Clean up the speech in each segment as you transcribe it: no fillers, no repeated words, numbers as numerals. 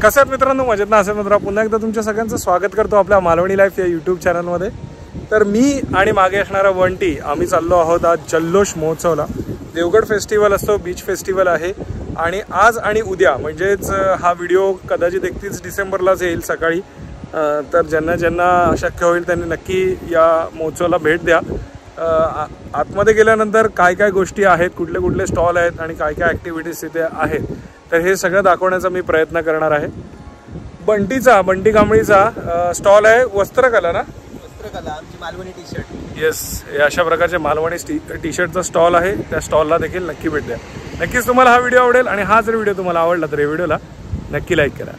कसं आहेत मित्रांनो, मजेत ना असेल मित्र. पुन्हा एकदा तुमच्या सगळ्यांचं स्वागत करतो आपल्या मालवणी लाईफ या यूट्यूब चॅनलमध्ये. तर मी आणि मागे असणारा वंटी आम्ही चाललो आहोत आज जल्लोष महोत्सवला. देवगड फेस्टिवल असतो, बीच फेस्टिवल आहे. आणि आज आणि उद्या म्हणजेच हा व्हिडिओ कदाचित 31 डिसेंबरलाच येईल सकाळी. तर ज्यांना ज्यांना शक्य होईल त्यांनी नक्की या महोत्सवाला भेट द्या. आतमध्ये गेल्यानंतर काय काय गोष्टी आहेत, कुठले कुठले स्टॉल आहेत आणि काय काय ॲक्टिव्हिटीज तिथे आहेत, तर हे सगळं दाखवण्याचा मी प्रयत्न करणार आहे. बंटी कांबळीचा स्टॉल आहे वस्त्रकला ना, वस्त्रकला आमची मालवणी टी शर्ट. येस, हे अशा प्रकारचे मालवणी टी शर्टचा स्टॉल आहे. त्या स्टॉलला देखील नक्की भेट द्या. नक्कीच तुम्हाला हा व्हिडिओ आवडेल आणि हा जर व्हिडिओ तुम्हाला आवडला तर या व्हिडिओला नक्की लाईक करा.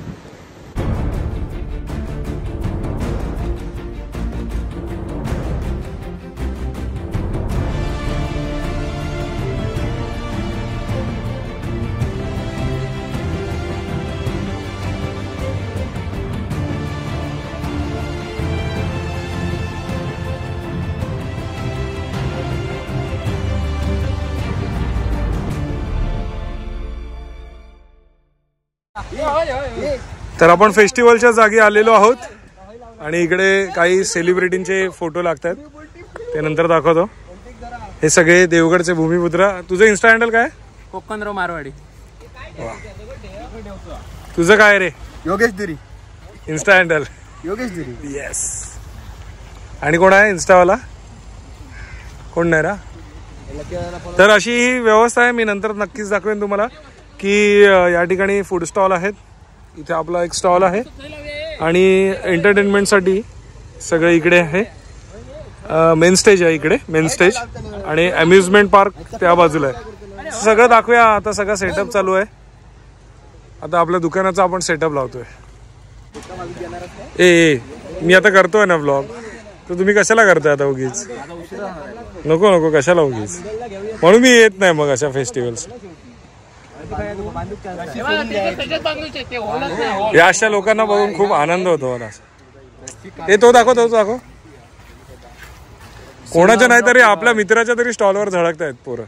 तर आपण फेस्टिवलच्या जागी आलेलो आहोत आणि इकडे काही सेलिब्रिटींचे फोटो लागतात, ते नंतर दाखवतो. हे सगळे देवगडचे भूमिपुत्र. तुझं इन्स्टा हँडल काय? कोकणराव मारवाडी. तुझं काय रे? योगेश दुरी. इन्स्टा हँडल योगेश दुरी. येस. आणि कोण आहे इन्स्टावाला? कोण नाही ना. तर अशी ही व्यवस्था आहे. मी नंतर नक्कीच दाखवेन तुम्हाला की या ठिकाणी फूड स्टॉल आहेत. इथे आपला एक स्टॉल आहे आणि एंटरटेनमेंटसाठी सगळं इकडे आहे. मेन स्टेज आहे इकडे, मेन स्टेज, आणि अम्युजमेंट पार्क त्या बाजूला आहे. सगळं दाखवूया. आता सगळं सेटअप चालू आहे. आता आपल्या दुकानाचा आपण सेटअप लावतोय. ए मी आता करतोय ना व्लॉग, तर तुम्ही कशाला करताय आता उगीच? नको कशाला उगीच, म्हणून मी येत नाही मग अशा फेस्टिवल्स. या अशा लोकांना बघून खूप आनंद होतो मला. हे तो दाखव. कोणाच्या नाही तरी आपल्या मित्राच्या तरी स्टॉलवर झळकतायत पोरं.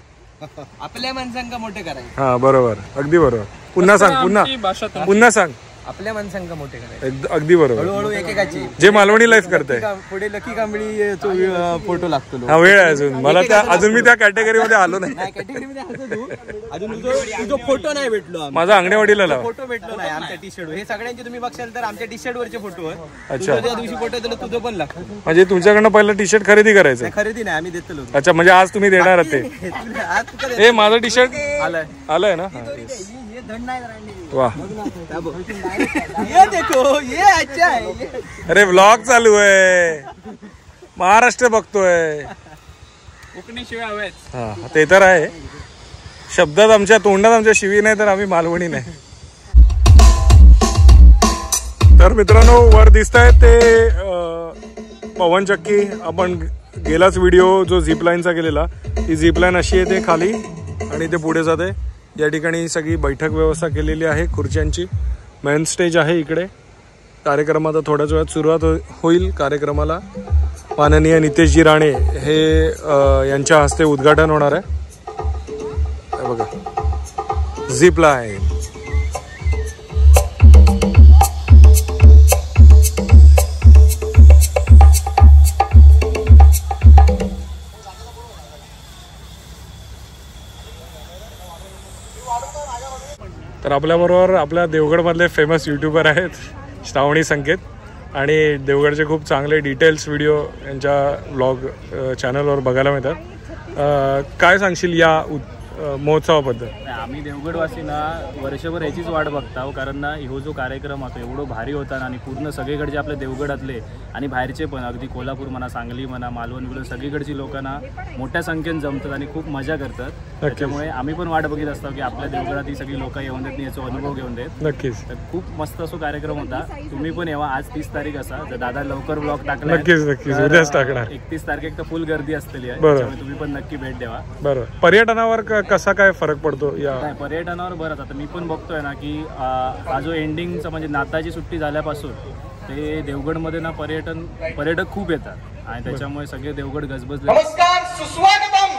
आपल्या माणसांका मोठे करायचे. हा बरोबर, अगदी बरोबर. पुन्हा सांग. आपल्या माणसांका मोठे करायचे. अगदी बरोबर. हळूहळू एकेकाची जे मालवणी लाईफ करते. पुढे लकी कांबळी फोटो लागतो. हा वेळ आहे अजून. मला अजून मी त्या कॅटेगरी मध्ये आलो नाही. तुझा फोटो नाही भेटलो. माझा अंगणेवाडीला फोटो भेटलो नाही. आमच्या टी शर्ट हे सगळ्यांचे तुम्ही बघशाल तर आमच्या टी शर्ट वरचे फोटो आहे. अच्छा, त्या दिवशी फोटो दिला तुझं पण लागतो. म्हणजे तुमच्याकडनं पहिलं टी शर्ट खरेदी करायचं? खरेदी नाही, आम्ही देतो. अच्छा, म्हणजे आज तुम्ही देणार आहात ते? हे माझं टी शर्ट आलंय ना. वाह, ये देखो, ये अच्छा है. अरे व्लॉग चालू आहे, महाराष्ट्र बघतोय. हा ते तर आहे. शब्दात आमच्या तोंडात आमच्या शिवी नाही तर आम्ही मालवणी नाही. तर मित्रांनो, वर दिसत आहे ते पवनचक्की. आपण गेलाच व्हिडिओ जो झिपलाईनचा केलेला, ती झिपलाईन अशी येते खाली आणि ते पुढे जाते. या ठिकाणी सगळी बैठक व्यवस्था केलेली आहे, खुर्च्यांची. मेन स्टेज आहे इकडे. कार्यक्रम आता थोड्याच वेळात सुरुवात होईल. कार्यक्रमाला माननीय नितेशजी राणे हे यांच्या हस्ते उद्घाटन होणार आहे. बघा, झिपला आहे. तर आपल्याबरोबर आपल्या देवगडमधले फेमस यूट्यूबर आहेत श्रावणी संकेत, आणि देवगडचे खूप चांगले डिटेल्स व्हिडिओ यांच्या व्लॉग चॅनलवर बघायला मिळतात. काय सांगशील या महोत्सवाबद्दल? आम्ही देवगडवासींना वर्षभर याचीच वाट बघतो, कारण ना ह्यो जो कार्यक्रम होता एवढं भारी होता आणि पूर्ण सगळीकडचे आपल्या देवगडातले आणि बाहेरचे पण, अगदी कोल्हापूर म्हणा, सांगली म्हणा, मालवण बिलवण सगळीकडची लोकांना मोठ्या संख्येने जमतात आणि खूप मजा करतात. त्याच्यामुळे आम्ही पण वाट बघत असतो की आपल्या देवगडात ही सगळी लोक येऊन देत, याचा अनुभव घेऊन देत. नक्कीच. तर खूप मस्त असो कार्यक्रम होता. तुम्ही पण येवा. आज 30 तारीख असा, जर दादा लवकर ब्लॉग टाकला, नक्कीच उद्याच टाकणार. 31 तारखेक तर फुल गर्दी असलेली आहे, त्यामुळे तुम्ही पण नक्की भेट द्यावा. बरोबर. पर्यटनावर कसा काय फरक पडतो या पर्यटनावर? बरंच आता मी पण बघतोय ना की हा जो एंडिंगचा म्हणजे नाताळची सुट्टी झाल्यापासून ते देवगडमध्ये ना पर्यटक खूप येतात आणि त्याच्यामुळे सगळे देवगड गजबजले. नमस्कार, सुस्वागतम.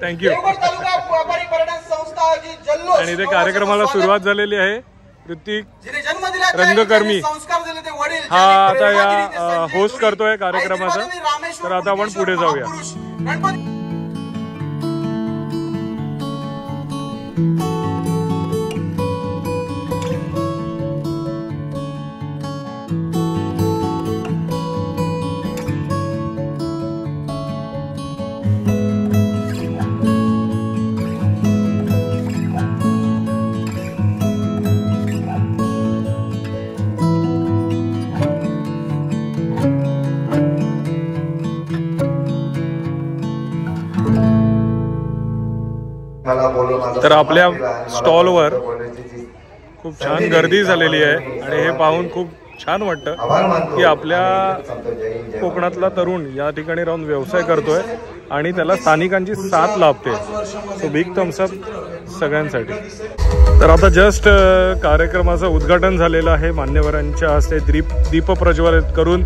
थँक्यू. देवगड तालुका व्यापारी पर्यटन संस्था आणि ते कार्यक्रमाला सुरुवात झालेली आहे. ऋतिक जिने जन्म रंगकर्मी संस्कार दिले ते वडील हा आता या होस्ट करतोय कार्यक्रमाचा. तर आता आपण पुढे जाऊया. गणपती तर आपल्या स्टॉलवर खूप छान गर्दी झालेली आहे आणि हे पाहून खूप छान वाटतं की आपल्या कोकणातला तरुण या ठिकाणी राहून व्यवसाय करतोय आणि त्याला स्थानिकांची साथ लाभते. सो बिग थम्स अप सगळ्यांसाठी. तर आता जस्ट कार्यक्रमाचं उद्घाटन झालेलं आहे. मान्यवरांच्या हस्ते दीप प्रज्वलित करून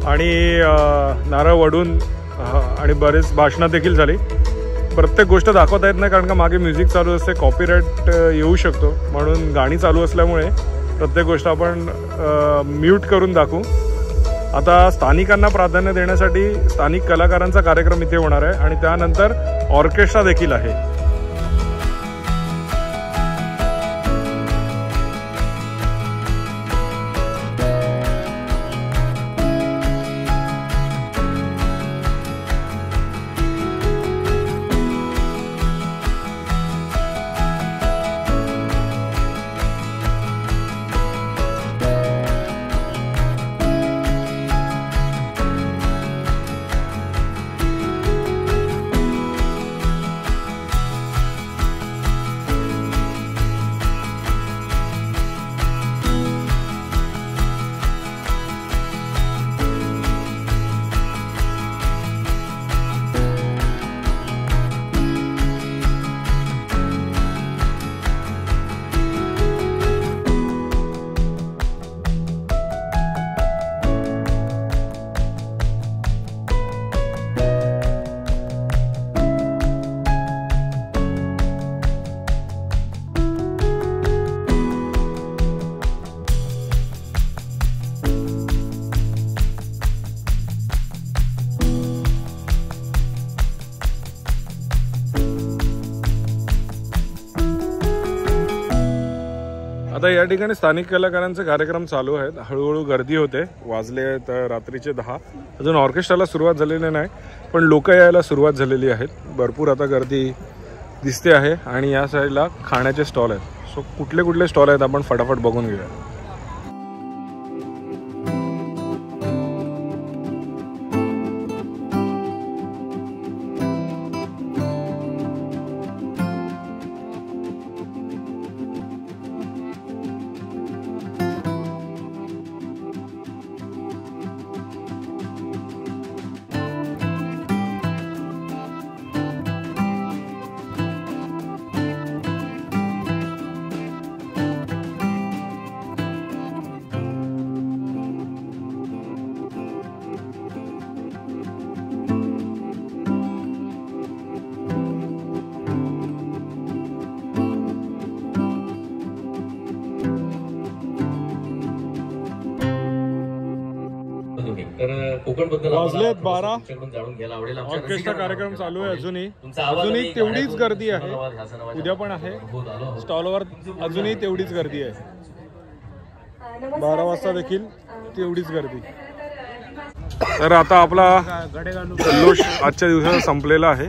आणि नारळ वडून आणि बरेच भाषणं देखील झाली. प्रत्येक गोष्ट दाखवता येत नाही कारण का मागे म्युझिक चालू असते, कॉपीराईट येऊ शकतो. म्हणून गाणी चालू असल्यामुळे प्रत्येक गोष्ट आपण म्यूट करून दाखवू. आता स्थानिकांना प्राधान्य देण्यासाठी स्थानिक कलाकारांचा कार्यक्रम इथे होणार आहे आणि त्यानंतर ऑर्केस्ट्रा देखील आहे. आता या ठिकाणी स्थानिक कलाकारांचे कार्यक्रम चालू आहेत. हळूहळू गर्दी होते. वाजले तर रात्रीचे 10. अजून ऑर्केस्ट्राला सुरुवात झालेली नाही पण लोक यायला सुरुवात झालेली आहेत. भरपूर आता गर्दी दिसते आहे आणि या साईडला खाण्याचे स्टॉल आहेत. सो कुठले कुठले स्टॉल आहेत आपण फटाफट बघून घेऊया. वाजलेत 12. ऑर्केस्ट्रा कार्यक्रम चालू आहे. अजूनही तेवढीच गर्दी आहे. उद्या पण आहे. स्टॉलवर अजूनही तेवढीच गर्दी आहे. 12 वाजता देखील तेवढीच गर्दी. तर आता आपला जल्लोष आजच्या दिवसाला संपलेला आहे.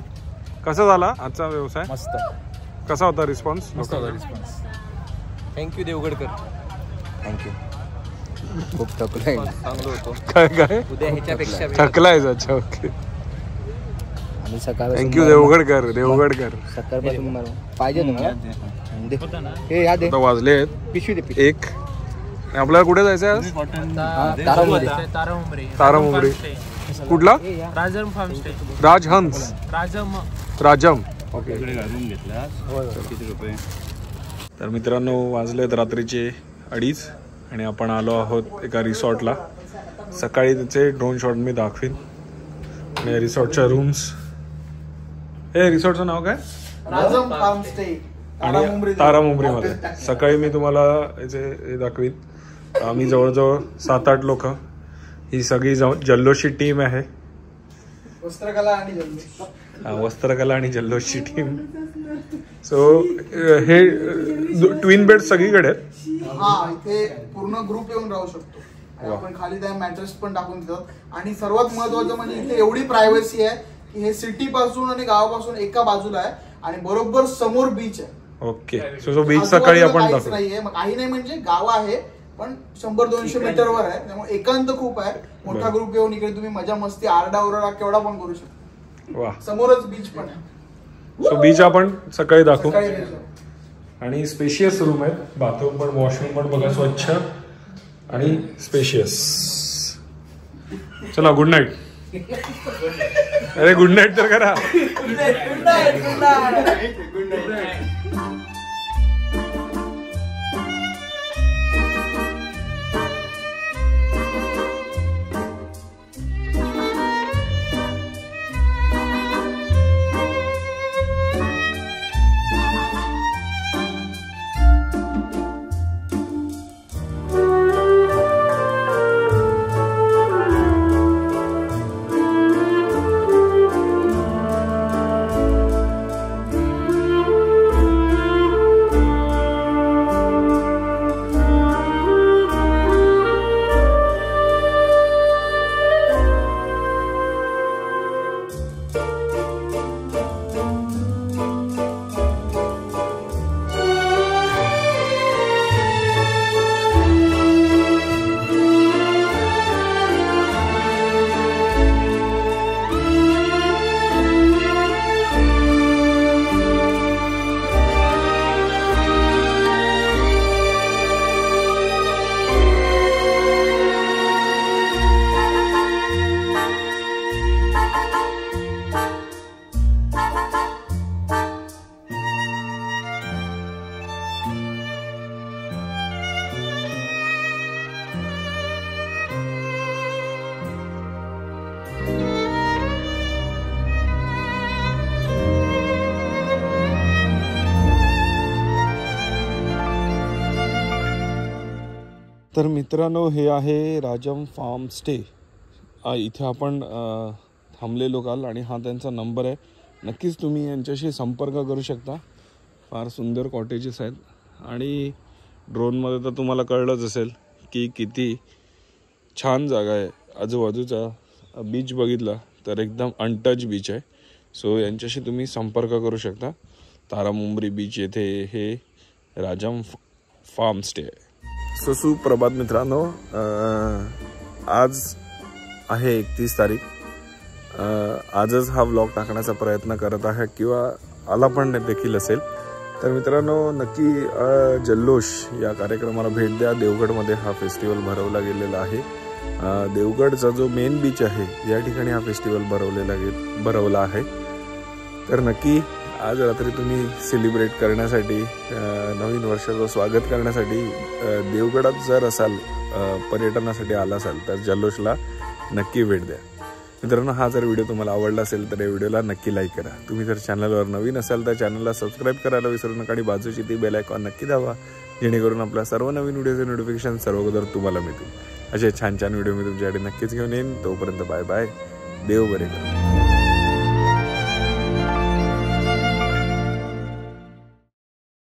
कसा झाला आजचा व्यवसाय? मस्त. कसा होता रिस्पॉन्स? मस्त होता रिस्पॉन्स. थँक्यू देवगडकर. थँक्यू. खूप थकलोय. चांगलं होतो. काय काय उद्या ह्याच्यापेक्षा थकलायच. अच्छा ओके. आणि सकाळ थँक्यू देवगडकर. सकाळपासून पाहिजे तुम्हाला हे या दे. आता वाजले आहेत पिशवी दे. 1. आपल्याला कुठे जायचं आहे? तारामुंबरी. कुठला? राजहंस. राजम. ओके. तर मित्रांनो वाजलेत रात्रीचे 2:30 आणि आपण आलो आहोत एका रिसॉर्टला. सकाळी त्याचे ड्रोन शॉट मी दाखवीन. आणि रिसॉर्टच्या रूम्स. हे रिसॉर्टचं नाव काय? राजम फार्म स्टे आणि तारामुंबरीमध्ये. सकाळी मी तुम्हाला याचे हे दाखवीन. आम्ही जवळजवळ 7-8 लोक, ही सगळी जल्लोषची टीम आहे. वस्त्रकला आणि जल्लोष. वस्त्रकला आणि जल्लोषची टीम. सो हे ट्विन बेड सगळीकडे आहेत. हा, इथे पूर्ण ग्रुप येऊन राहू शकतो. आपण खाली त्या मॅट्रेस पण टाकून देतात. आणि सर्वात महत्वाचं म्हणजे इथे एवढी प्रायव्हसी आहे की हे सिटी पासून आणि गावापासून एका बाजूला आहे आणि बरोबर समोर बीच आहे. ओके. सो बीच सकाळी आपण काहीच नाहीये, मग काही नाही म्हणजे गाव आहे पण 100-200 मीटरवर आहे, त्यामुळे एकांत खूप आहे. मोठा ग्रुप येऊन इकडे तुम्ही मजा मस्ती आरडाओरडा केवढा पण करू शकता. वा. समोरच बीच पण आहे. सो बीच आपण सकाळी दाखवू. सकाळी beach आहे. आणि स्पेशियस रूम आहेत. बाथरूम पण वॉशरूम पण बघा स्वच्छ आणि स्पेशियस. चला गुड नाईट. अरे गुड नाईट तर करा. तर मित्रांनो, हे आहे राजम फार्म स्टे. इथे आपण थांबलेलो काल आणि हा त्यांचा नंबर आहे. नक्कीच तुम्ही यांच्याशी संपर्क करू शकता. फार सुंदर कॉटेजेस आहेत आणि ड्रोनमध्ये तर तुम्हाला कळलंच असेल की किती छान जागा आहे. आजूबाजूचा बीच बघितला तर एकदम अनटच बीच आहे. सो यांच्याशी तुम्ही संपर्क करू शकता. तारामुंबरी बीच येथे हे राजम फार्म स्टे आहे. सो सुप्रभात मित्रांनो, आज आहे 31 तारीख. आजच हा व्लॉग टाकण्याचा प्रयत्न करत आहे किंवा आला पण देखील असेल. तर मित्रांनो, नक्की जल्लोष या कार्यक्रमाला भेट द्या. देवगडमध्ये हा फेस्टिवल भरवला गेलेला आहे. देवगडचा जो मेन बीच आहे या ठिकाणी हा फेस्टिवल भरवला आहे. तर नक्की आज रात्री तुम्ही सेलिब्रेट करण्यासाठी, नवीन वर्षाचं स्वागत करण्यासाठी देवगडात जर असाल, पर्यटनासाठी आला असाल तर जल्लोषला नक्की भेट द्या. मित्रांनो, हा जर व्हिडिओ तुम्हाला आवडला असेल तर या व्हिडिओला नक्की लाईक करा. तुम्ही जर चॅनलवर नवीन असाल तर चॅनलला सबस्क्राईब करायला विसरू नका आणि बाजूची ती बेल आयकॉन नक्की दाबा, जेणेकरून आपल्या सर्व नवीन व्हिडिओचे नोटिफिकेशन सर्व अगोदर तुम्हाला मिळतील. असे छान छान व्हिडिओ मी तुमच्याकडे नक्कीच घेऊन येईन. तोपर्यंत बाय बाय. देव बरे करा.